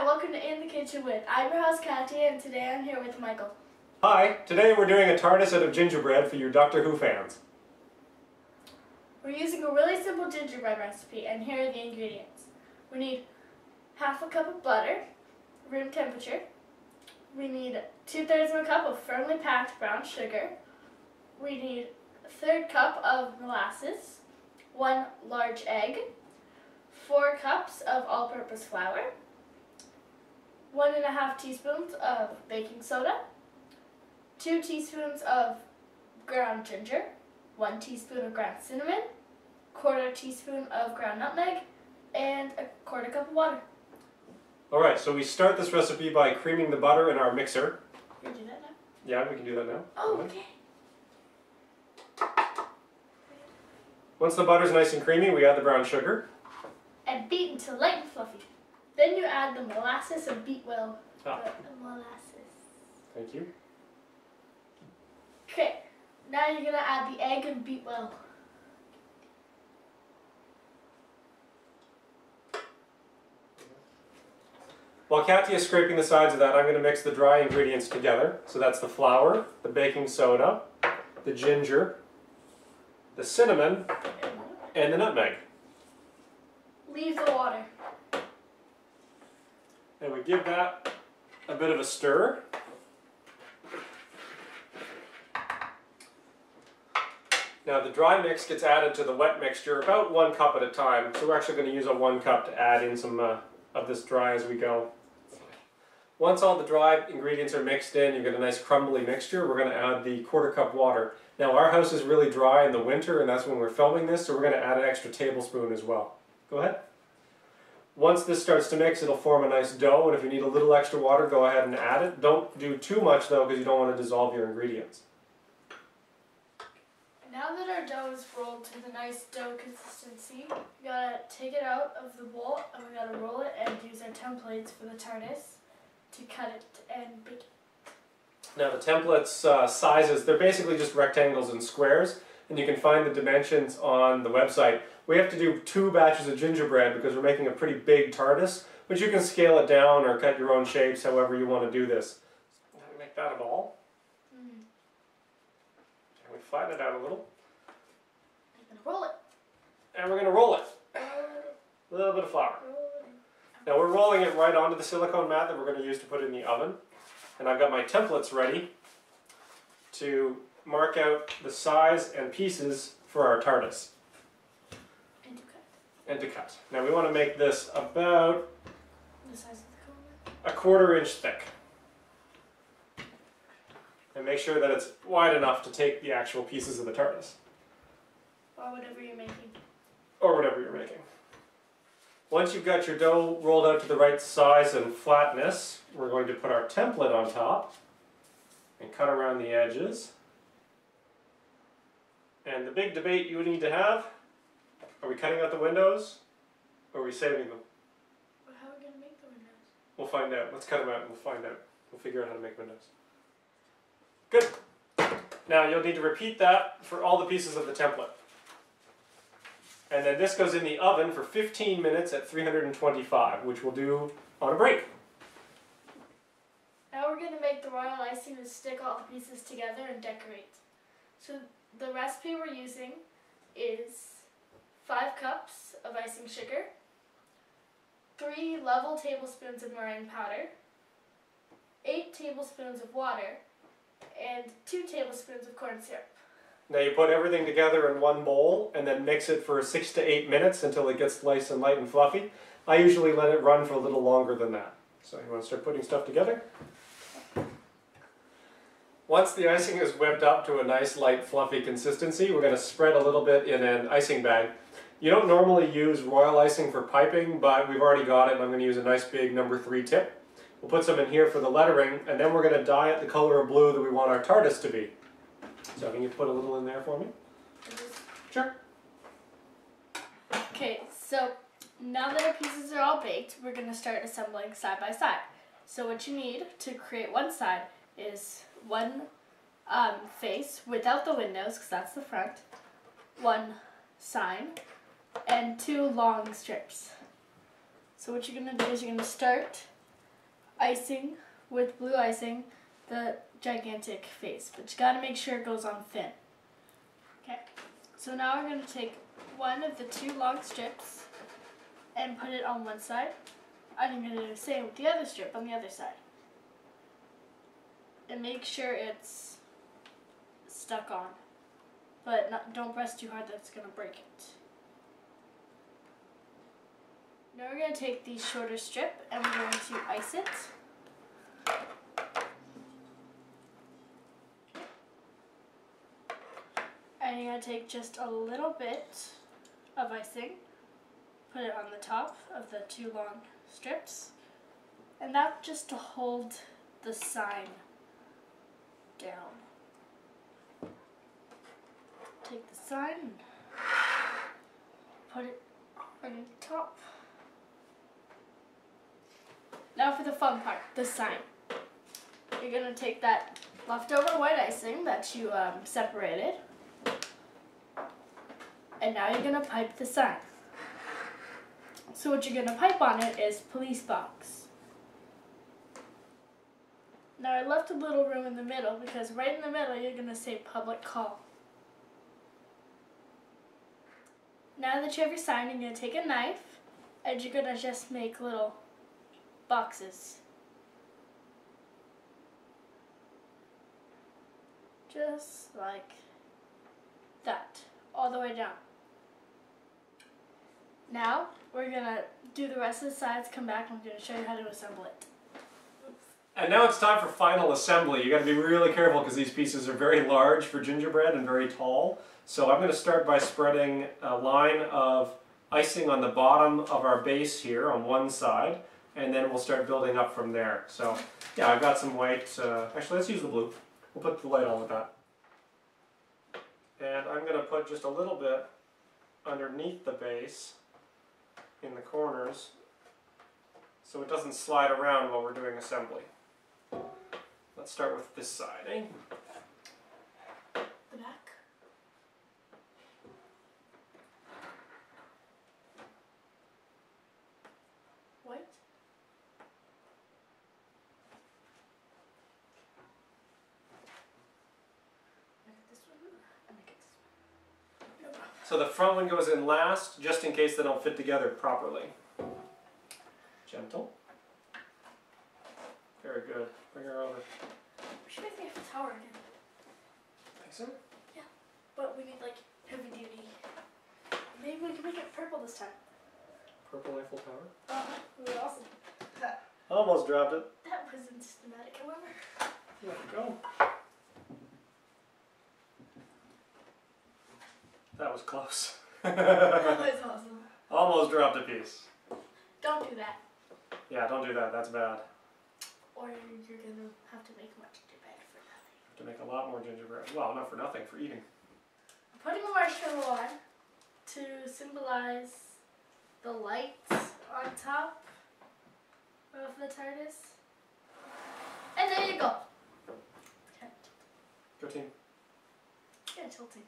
Hi, welcome to In the Kitchen with. I'm your host Kathy, and today I'm here with Michael. Hi, today we're doing a Tardis out of gingerbread for you Doctor Who fans. We're using a really simple gingerbread recipe, and here are the ingredients. We need half a cup of butter, room temperature. We need 2/3 of a cup of firmly packed brown sugar. We need a 1/3 cup of molasses, 1 large egg, 4 cups of all-purpose flour, 1½ teaspoons of baking soda, 2 teaspoons of ground ginger, 1 teaspoon of ground cinnamon, 1/4 teaspoon of ground nutmeg, and a 1/4 cup of water. Alright, so we start this recipe by creaming the butter in our mixer. Can we do that now? Yeah, we can do that now. Oh, okay. Once the butter's nice and creamy, we add the brown sugar. And beat until light and fluffy. Then you add the molasses and beat well. The molasses. Thank you. Okay, now you're going to add the egg and beat well. While Katya is scraping the sides of that, I'm going to mix the dry ingredients together. So that's the flour, the baking soda, the ginger, the cinnamon, and the nutmeg. Leave the water. And we give that a bit of a stir. Now the dry mix gets added to the wet mixture about 1 cup at a time. So we're actually going to use a 1 cup to add in some of this dry as we go. Once all the dry ingredients are mixed in, you get a nice crumbly mixture. We're going to add the 1/4 cup water. Now our house is really dry in the winter, and that's when we're filming this, so we're going to add an extra tablespoon as well. Go ahead. Once this starts to mix, it'll form a nice dough, and if you need a little extra water, go ahead and add it. Don't do too much though, because you don't want to dissolve your ingredients. Now that our dough is rolled to the nice dough consistency, we gotta take it out of the bowl and we gotta roll it and use our templates for the Tardis to cut it and bake it. Now the templates sizes, they're basically just rectangles and squares, and you can find the dimensions on the website. We have to do 2 batches of gingerbread because we're making a pretty big Tardis, but you can scale it down or cut your own shapes however you want to do this. Now we make that a ball. And we flatten it out a little. I'm gonna roll it. And we're going to roll it. A little bit of flour. Now we're rolling it right onto the silicone mat that we're going to use to put it in the oven. And I've got my templates ready to mark out the size and pieces for our Tardis. And to cut. And to cut. Now we want to make this about The size of the cone. 1/4 inch thick. And make sure that it's wide enough to take the actual pieces of the Tardis. Or whatever you're making. Or whatever you're making. Once you've got your dough rolled out to the right size and flatness, we're going to put our template on top and cut around the edges. And the big debate you need to have, are we cutting out the windows or are we saving them? Well, how are we going to make the windows? We'll find out. Let's cut them out and we'll find out. We'll figure out how to make windows. Good. Now you'll need to repeat that for all the pieces of the template. And then this goes in the oven for 15 minutes at 325, which we'll do on a break. Now we're going to make the royal icing to stick all the pieces together and decorate. So the recipe we're using is 5 cups of icing sugar, 3 level tablespoons of meringue powder, 8 tablespoons of water, and 2 tablespoons of corn syrup. Now you put everything together in one bowl and then mix it for 6 to 8 minutes until it gets nice and light and fluffy. I usually let it run for a little longer than that. So you want to start putting stuff together? Once the icing is whipped up to a nice light fluffy consistency, we're going to spread a little bit in an icing bag. You don't normally use royal icing for piping, but we've already got it and I'm going to use a nice big number 3 tip. We'll put some in here for the lettering, and then we're going to dye it the color of blue that we want our Tardis to be. So can you put a little in there for me? Sure. Okay, so now that our pieces are all baked, we're going to start assembling side by side. So what you need to create one side is one face without the windows, because that's the front, one sign, and 2 long strips. So what you're going to do is you're going to start icing with blue icing the gigantic face, but you gotta make sure it goes on thin. Okay, so now we're gonna take one of the 2 long strips and put it on one side. I'm gonna do the same with the other strip on the other side. And make sure it's stuck on, but don't press too hard, that's gonna break it. Now we're going to take the shorter strip and we're going to ice it. And you're going to take just a little bit of icing, put it on the top of the 2 long strips, and that's just to hold the sign down. Take the sign and put it on the top. Now for the fun part, the sign. You're going to take that leftover white icing that you separated, and now you're going to pipe the sign. So what you're going to pipe on it is police box. Now I left a little room in the middle because right in the middle you're going to say public call. Now that you have your sign, you're going to take a knife and you're going to just make little boxes. Just like that, all the way down. Now, we're going to do the rest of the sides, come back, and I'm going to show you how to assemble it. And now it's time for final assembly. You got to be really careful because these pieces are very large for gingerbread and very tall. So I'm going to start by spreading a line of icing on the bottom of our base here on one side, and then we'll start building up from there. So yeah, I've got some white, actually let's use the blue. We'll put the light on with that. And I'm going to put just a little bit underneath the base in the corners so it doesn't slide around while we're doing assembly. Let's start with this side, eh? The back. White. Make this one. And make it this one. So the front one goes in last, just in case they don't fit together properly. Gentle. Very good. Bring her over. We should make the tower again. Think so? Yeah, but we need like heavy duty. Maybe we can make it purple this time. Purple Eiffel Tower. It would be awesome. Almost dropped it. That wasn't systematic, however. There we go. That was close. That was awesome. Almost dropped a piece. Don't do that. Yeah, don't do that. That's bad. Or you're going to have to make much gingerbread for nothing. Have to make a lot more gingerbread. Well, not for nothing, for eating. I'm putting a marshmallow on to symbolize the lights on top of the TARDIS. And there you go. Okay. Go team. Yeah, tilting.